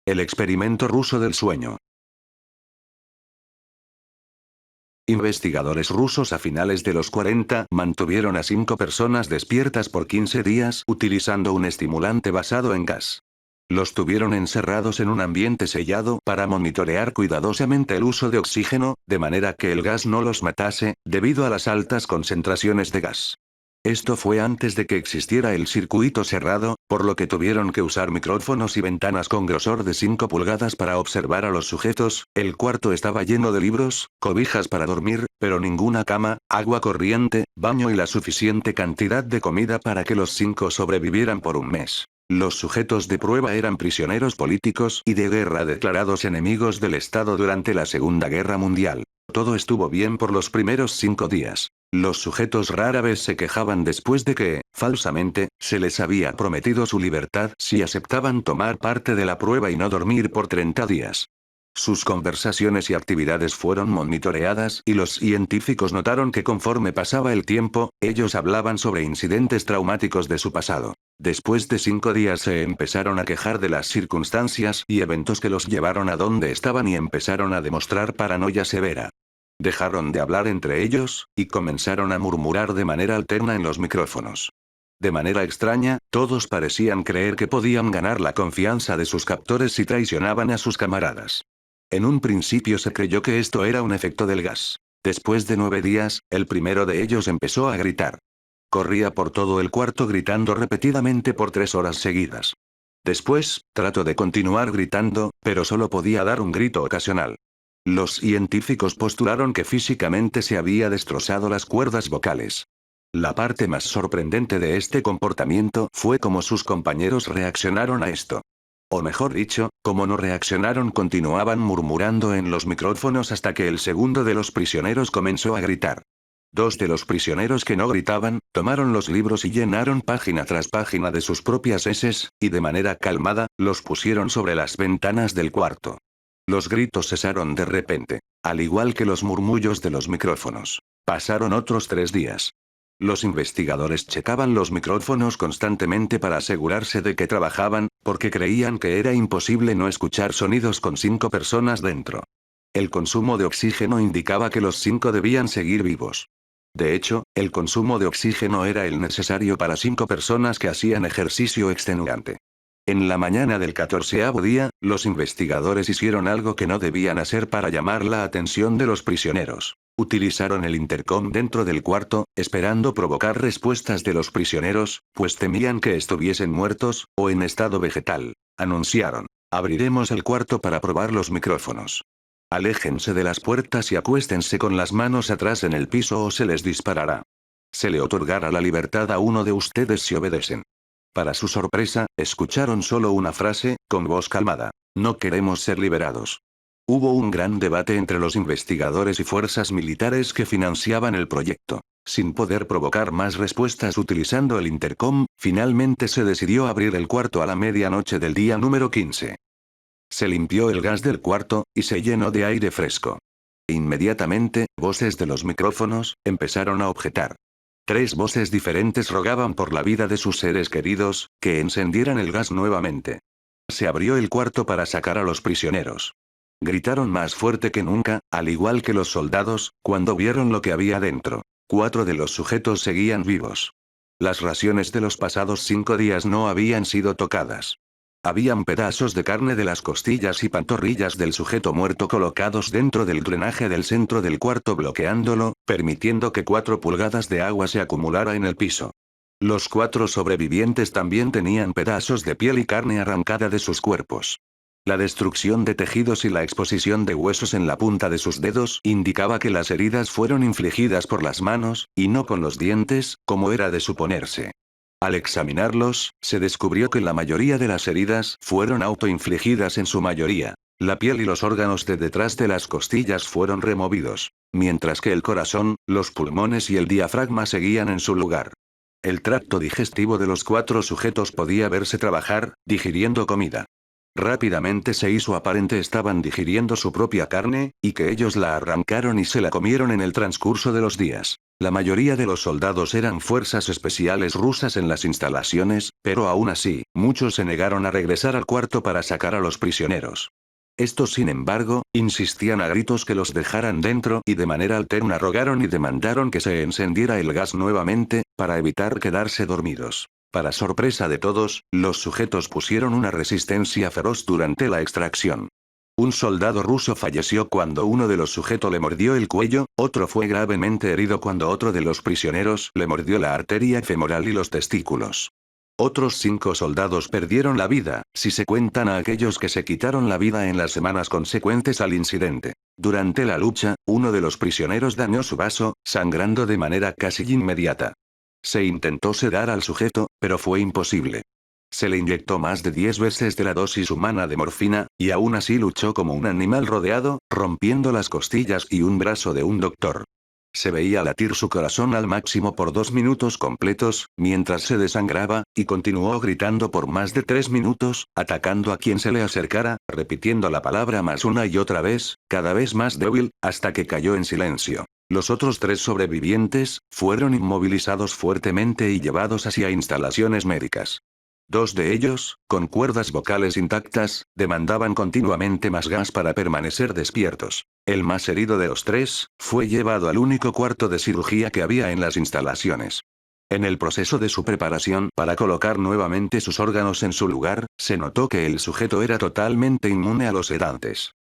El experimento ruso del sueño. Investigadores rusos a finales de los 40 mantuvieron a 5 personas despiertas por 15 días utilizando un estimulante basado en gas. Los tuvieron encerrados en un ambiente sellado para monitorear cuidadosamente el uso de oxígeno, de manera que el gas no los matase, debido a las altas concentraciones de gas. Esto fue antes de que existiera el circuito cerrado, por lo que tuvieron que usar micrófonos y ventanas con grosor de 5 pulgadas para observar a los sujetos. El cuarto estaba lleno de libros, cobijas para dormir, pero ninguna cama, agua corriente, baño y la suficiente cantidad de comida para que los 5 sobrevivieran por un mes. Los sujetos de prueba eran prisioneros políticos y de guerra declarados enemigos del Estado durante la Segunda Guerra Mundial. Todo estuvo bien por los primeros 5 días. Los sujetos rara vez se quejaban después de que, falsamente, se les había prometido su libertad si aceptaban tomar parte de la prueba y no dormir por 30 días. Sus conversaciones y actividades fueron monitoreadas y los científicos notaron que conforme pasaba el tiempo, ellos hablaban sobre incidentes traumáticos de su pasado. Después de 5 días se empezaron a quejar de las circunstancias y eventos que los llevaron a donde estaban y empezaron a demostrar paranoia severa. Dejaron de hablar entre ellos, y comenzaron a murmurar de manera alterna en los micrófonos. De manera extraña, todos parecían creer que podían ganar la confianza de sus captores si traicionaban a sus camaradas. En un principio se creyó que esto era un efecto del gas. Después de 9 días, el primero de ellos empezó a gritar. Corría por todo el cuarto gritando repetidamente por 3 horas seguidas. Después, trató de continuar gritando, pero solo podía dar un grito ocasional. Los científicos postularon que físicamente se había destrozado las cuerdas vocales. La parte más sorprendente de este comportamiento fue cómo sus compañeros reaccionaron a esto. O mejor dicho, como no reaccionaron, continuaban murmurando en los micrófonos hasta que el segundo de los prisioneros comenzó a gritar. 2 de los prisioneros que no gritaban, tomaron los libros y llenaron página tras página de sus propias heces, y de manera calmada, los pusieron sobre las ventanas del cuarto. Los gritos cesaron de repente, al igual que los murmullos de los micrófonos. Pasaron otros 3 días. Los investigadores checaban los micrófonos constantemente para asegurarse de que trabajaban, porque creían que era imposible no escuchar sonidos con 5 personas dentro. El consumo de oxígeno indicaba que los 5 debían seguir vivos. De hecho, el consumo de oxígeno era el necesario para 5 personas que hacían ejercicio extenuante. En la mañana del 14º día, los investigadores hicieron algo que no debían hacer para llamar la atención de los prisioneros. Utilizaron el intercom dentro del cuarto, esperando provocar respuestas de los prisioneros, pues temían que estuviesen muertos, o en estado vegetal. Anunciaron: abriremos el cuarto para probar los micrófonos. Aléjense de las puertas y acuéstense con las manos atrás en el piso o se les disparará. Se le otorgará la libertad a uno de ustedes si obedecen. Para su sorpresa, escucharon solo una frase, con voz calmada: no queremos ser liberados. Hubo un gran debate entre los investigadores y fuerzas militares que financiaban el proyecto. Sin poder provocar más respuestas utilizando el intercom, finalmente se decidió abrir el cuarto a la medianoche del día número 15. Se limpió el gas del cuarto, y se llenó de aire fresco. Inmediatamente, voces de los micrófonos empezaron a objetar. 3 voces diferentes rogaban por la vida de sus seres queridos, que encendieran el gas nuevamente. Se abrió el cuarto para sacar a los prisioneros. Gritaron más fuerte que nunca, al igual que los soldados, cuando vieron lo que había dentro. 4 de los sujetos seguían vivos. Las raciones de los pasados 5 días no habían sido tocadas. Habían pedazos de carne de las costillas y pantorrillas del sujeto muerto colocados dentro del drenaje del centro del cuarto, bloqueándolo, permitiendo que 4 pulgadas de agua se acumulara en el piso. Los 4 sobrevivientes también tenían pedazos de piel y carne arrancada de sus cuerpos. La destrucción de tejidos y la exposición de huesos en la punta de sus dedos indicaba que las heridas fueron infligidas por las manos, y no con los dientes, como era de suponerse. Al examinarlos, se descubrió que la mayoría de las heridas fueron autoinfligidas en su mayoría. La piel y los órganos de detrás de las costillas fueron removidos, mientras que el corazón, los pulmones y el diafragma seguían en su lugar. El tracto digestivo de los 4 sujetos podía verse trabajar, digiriendo comida. Rápidamente se hizo aparente estaban digiriendo su propia carne, y que ellos la arrancaron y se la comieron en el transcurso de los días. La mayoría de los soldados eran fuerzas especiales rusas en las instalaciones, pero aún así, muchos se negaron a regresar al cuarto para sacar a los prisioneros. Estos, sin embargo, insistían a gritos que los dejaran dentro y de manera alterna rogaron y demandaron que se encendiera el gas nuevamente, para evitar quedarse dormidos. Para sorpresa de todos, los sujetos pusieron una resistencia feroz durante la extracción. Un soldado ruso falleció cuando uno de los sujetos le mordió el cuello, otro fue gravemente herido cuando otro de los prisioneros le mordió la arteria femoral y los testículos. Otros 5 soldados perdieron la vida, si se cuentan a aquellos que se quitaron la vida en las semanas consecuentes al incidente. Durante la lucha, uno de los prisioneros dañó su vaso, sangrando de manera casi inmediata. Se intentó sedar al sujeto, pero fue imposible. Se le inyectó más de 10 veces de la dosis humana de morfina, y aún así luchó como un animal rodeado, rompiendo las costillas y un brazo de un doctor. Se veía latir su corazón al máximo por 2 minutos completos, mientras se desangraba, y continuó gritando por más de 3 minutos, atacando a quien se le acercara, repitiendo la palabra más una y otra vez, cada vez más débil, hasta que cayó en silencio. Los otros 3 sobrevivientes, fueron inmovilizados fuertemente y llevados hacia instalaciones médicas. 2 de ellos, con cuerdas vocales intactas, demandaban continuamente más gas para permanecer despiertos. El más herido de los 3, fue llevado al único cuarto de cirugía que había en las instalaciones. En el proceso de su preparación para colocar nuevamente sus órganos en su lugar, se notó que el sujeto era totalmente inmune a los sedantes.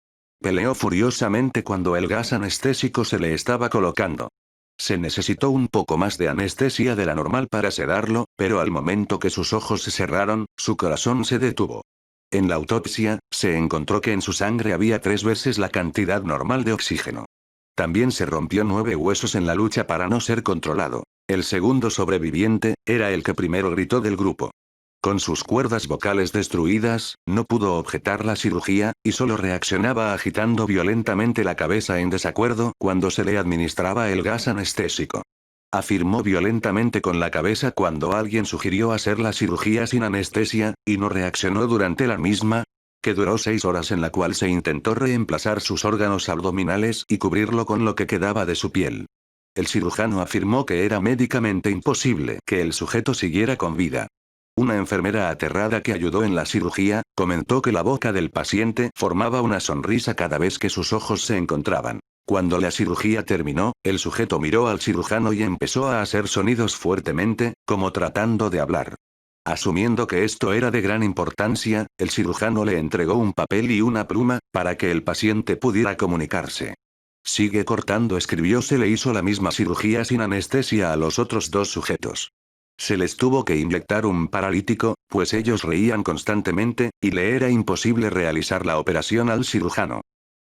Peleó furiosamente cuando el gas anestésico se le estaba colocando. Se necesitó un poco más de anestesia de la normal para sedarlo, pero al momento que sus ojos se cerraron, su corazón se detuvo. En la autopsia, se encontró que en su sangre había 3 veces la cantidad normal de oxígeno. También se rompió 9 huesos en la lucha para no ser controlado. El segundo sobreviviente, era el que primero gritó del grupo. Con sus cuerdas vocales destruidas, no pudo objetar la cirugía, y solo reaccionaba agitando violentamente la cabeza en desacuerdo cuando se le administraba el gas anestésico. Afirmó violentamente con la cabeza cuando alguien sugirió hacer la cirugía sin anestesia, y no reaccionó durante la misma, que duró 6 horas en la cual se intentó reemplazar sus órganos abdominales y cubrirlo con lo que quedaba de su piel. El cirujano afirmó que era médicamente imposible que el sujeto siguiera con vida. Una enfermera aterrada que ayudó en la cirugía, comentó que la boca del paciente formaba una sonrisa cada vez que sus ojos se encontraban. Cuando la cirugía terminó, el sujeto miró al cirujano y empezó a hacer sonidos fuertemente, como tratando de hablar. Asumiendo que esto era de gran importancia, el cirujano le entregó un papel y una pluma, para que el paciente pudiera comunicarse. Sigue cortando, escribió. Se le hizo la misma cirugía sin anestesia a los otros 2 sujetos. Se les tuvo que inyectar un paralítico, pues ellos reían constantemente, y le era imposible realizar la operación al cirujano.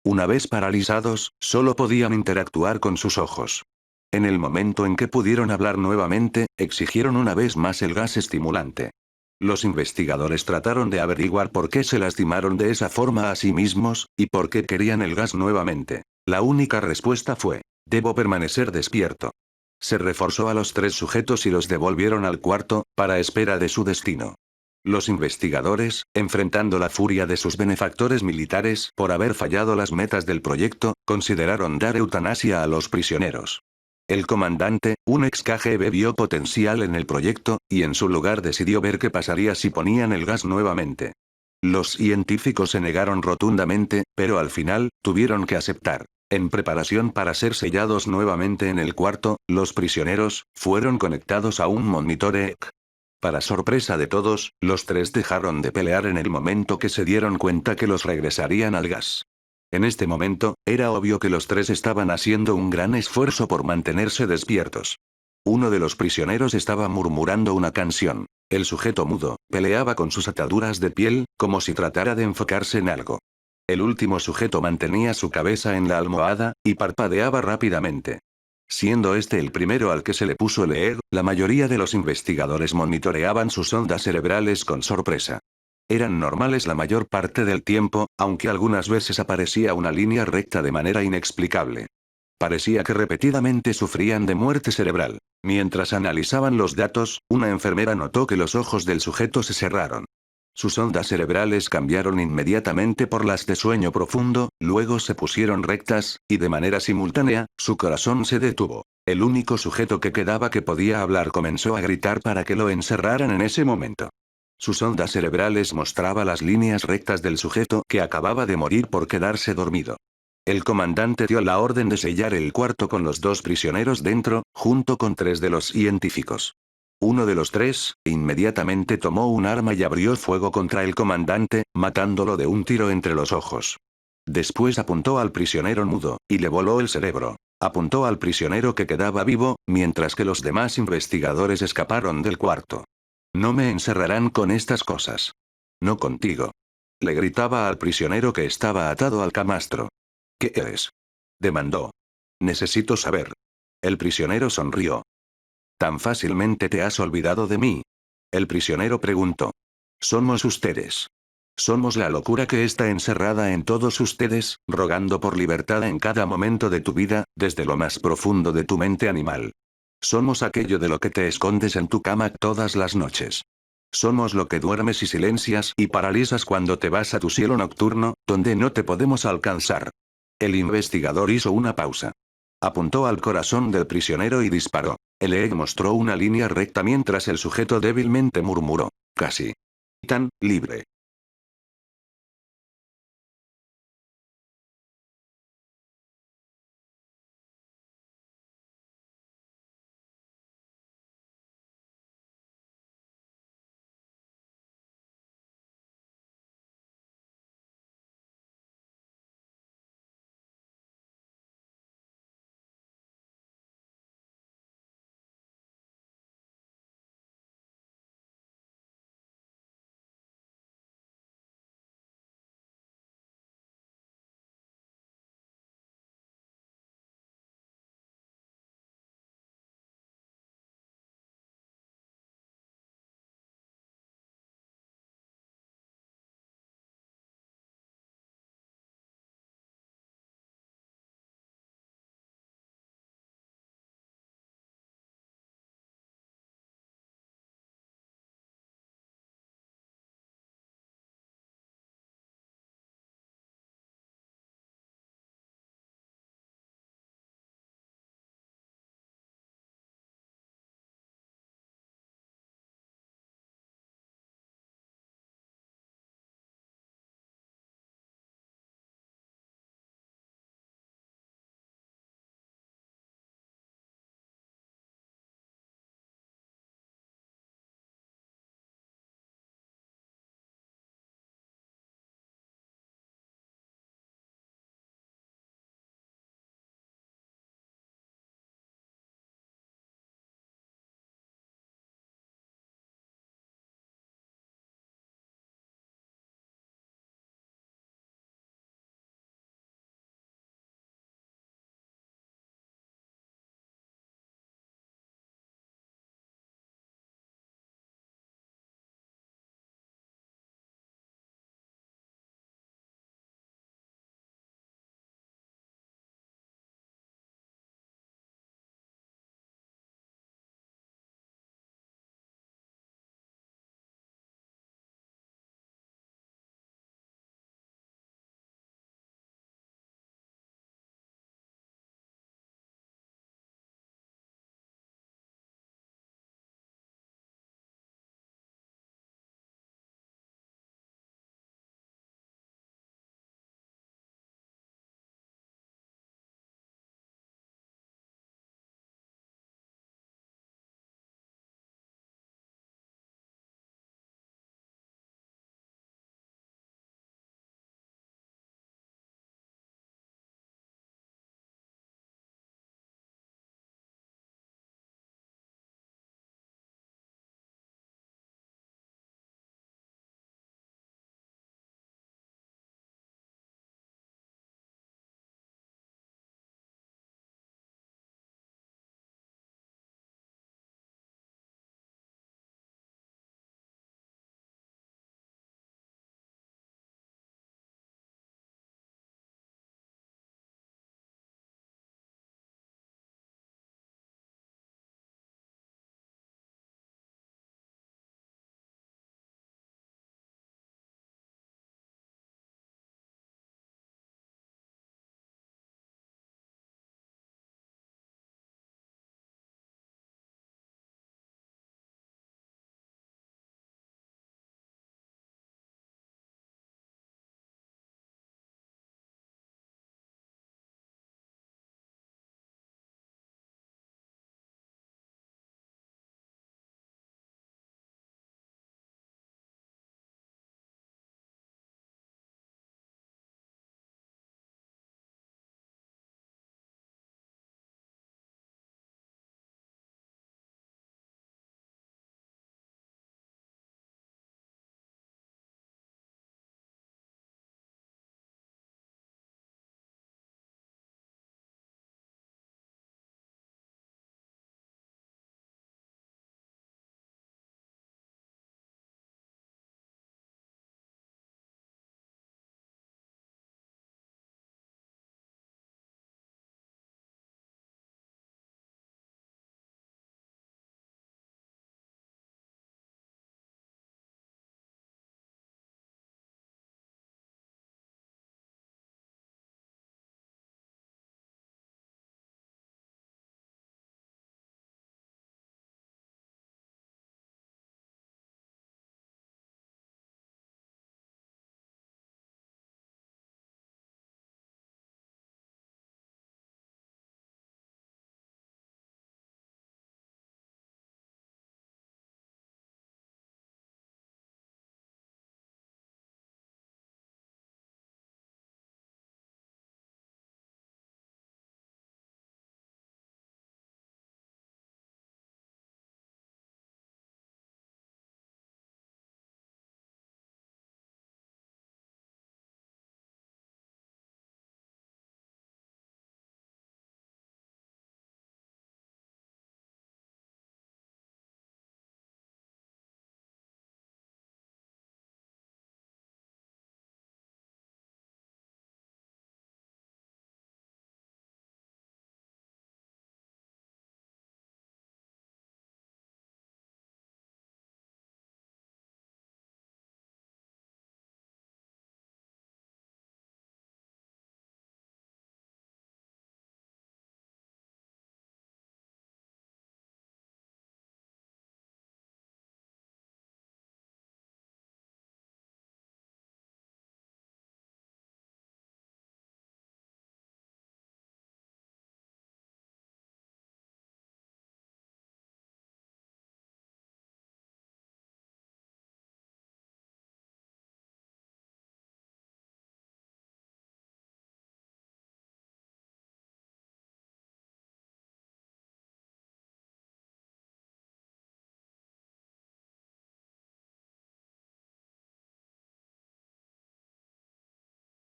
Una vez paralizados, solo podían interactuar con sus ojos. En el momento en que pudieron hablar nuevamente, exigieron una vez más el gas estimulante. Los investigadores trataron de averiguar por qué se lastimaron de esa forma a sí mismos, y por qué querían el gas nuevamente. La única respuesta fue: debo permanecer despierto. Se reforzó a los 3 sujetos y los devolvieron al cuarto, para espera de su destino. Los investigadores, enfrentando la furia de sus benefactores militares por haber fallado las metas del proyecto, consideraron dar eutanasia a los prisioneros. El comandante, un ex KGB, vio potencial en el proyecto, y en su lugar decidió ver qué pasaría si ponían el gas nuevamente. Los científicos se negaron rotundamente, pero al final, tuvieron que aceptar. En preparación para ser sellados nuevamente en el cuarto, los prisioneros fueron conectados a un monitor EEG. Para sorpresa de todos, los 3 dejaron de pelear en el momento que se dieron cuenta que los regresarían al gas. En este momento, era obvio que los 3 estaban haciendo un gran esfuerzo por mantenerse despiertos. Uno de los prisioneros estaba murmurando una canción. El sujeto mudo peleaba con sus ataduras de piel, como si tratara de enfocarse en algo. El último sujeto mantenía su cabeza en la almohada, y parpadeaba rápidamente. Siendo este el primero al que se le puso el EEG, la mayoría de los investigadores monitoreaban sus ondas cerebrales con sorpresa. Eran normales la mayor parte del tiempo, aunque algunas veces aparecía una línea recta de manera inexplicable. Parecía que repetidamente sufrían de muerte cerebral. Mientras analizaban los datos, una enfermera notó que los ojos del sujeto se cerraron. Sus ondas cerebrales cambiaron inmediatamente por las de sueño profundo, luego se pusieron rectas, y de manera simultánea, su corazón se detuvo. El único sujeto que quedaba que podía hablar comenzó a gritar para que lo encerraran en ese momento. Sus ondas cerebrales mostraba las líneas rectas del sujeto que acababa de morir por quedarse dormido. El comandante dio la orden de sellar el cuarto con los 2 prisioneros dentro, junto con 3 de los científicos. Uno de los 3, inmediatamente tomó un arma y abrió fuego contra el comandante, matándolo de un tiro entre los ojos. Después apuntó al prisionero mudo, y le voló el cerebro. Apuntó al prisionero que quedaba vivo, mientras que los demás investigadores escaparon del cuarto. No me encerrarán con estas cosas. No contigo. Le gritaba al prisionero que estaba atado al camastro. ¿Qué eres? Demandó. Necesito saber. El prisionero sonrió. ¿Tan fácilmente te has olvidado de mí? El prisionero preguntó. Somos ustedes. Somos la locura que está encerrada en todos ustedes, rogando por libertad en cada momento de tu vida, desde lo más profundo de tu mente animal. Somos aquello de lo que te escondes en tu cama todas las noches. Somos lo que duermes y silencias y paralizas cuando te vas a tu cielo nocturno, donde no te podemos alcanzar. El investigador hizo una pausa. Apuntó al corazón del prisionero y disparó. El EEG mostró una línea recta mientras el sujeto débilmente murmuró. Casi. Tan libre.